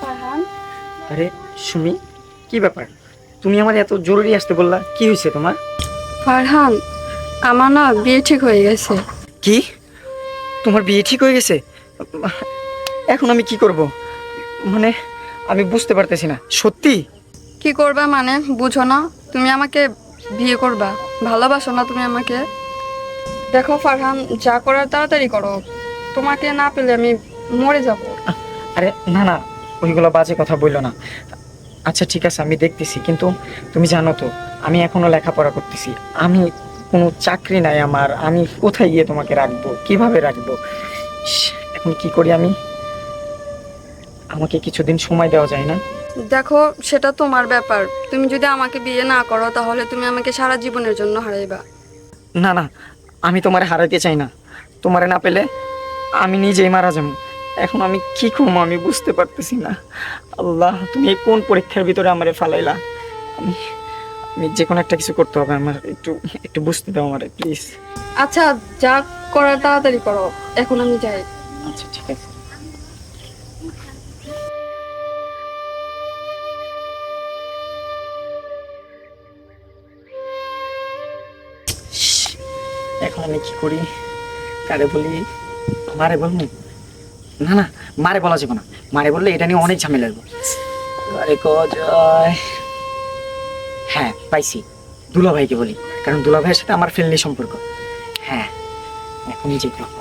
ফারহান, আরে সুমি, কি ব্যাপার? তুমি আমার এত জরুরি আসতে বললা, কি হয়েছে তোমার? ফারহান, আমার না বিয়ে ঠিক হয়ে গেছে। কি? তোমার বিয়ে ঠিক হয়ে গেছে? এখন আমি কি করব? মানে আমি বুঝতে পারতেছি না, সত্যি? কি করবা মানে বুঝো না? তুমি আমাকে বিয়ে করবা? ভালোবাসো না তুমি আমাকে? দেখো ফারহান, যা করার তাড়াতাড়ি করো। তোমাকে না পেলে আমি মরে যাব। আরে না না, ওইগুলো বাজে কথা বললো না। আচ্ছা ঠিক আছে, আমি দেখতেছি, কিন্তু তুমি জানো তো আমি এখনো লেখাপড়া করতেছি। আমি কোনো চাকরি নাই আমার, আমি কোথায় গিয়ে তোমাকে রাখবো, কিভাবে রাখবো? ইস, এখন কি করি আমি? আমাকে কিছুদিন সময় দেওয়া যায় না? দেখো, সেটা তোমার ব্যাপার। তুমি যদি আমাকে বিয়ে না করো তাহলে তুমি আমাকে সারা জীবনের জন্য হারাইবা। না না, আমি তোমারে হারাইতে চাই না। তোমারে না পেলে আমি নিজেই মারা যাবো। এখন আমি কি করবো আমি বুঝতে পারতেছি না। আল্লাহ, তুমি এই কোন পরীক্ষার ভিতরে আমারে ফালাইলা? আমি আমি যে কোনো একটা কিছু করতে হবে আমার, একটু একটু বুঝতে দাও আমারে প্লিজ। আচ্ছা, যা করার তাড়াতাড়ি করো, এখন আমি যাই। আচ্ছা ঠিক আছে। ইস, এখন আমি কি করি? কারে বলি? মারে বলবো? না না, মারে বলা যাবে না। মারে বললে এটা নিয়ে অনেক ঝামেলা লাগবে। আরে কজয়, হ্যাঁ পাইছি, দুলাভাইকে বলি। কারণ দুলাভাইয়ের সাথে আমার ফ্রেন্ডলি সম্পর্ক। হ্যাঁ, এখনই যেতে হবে।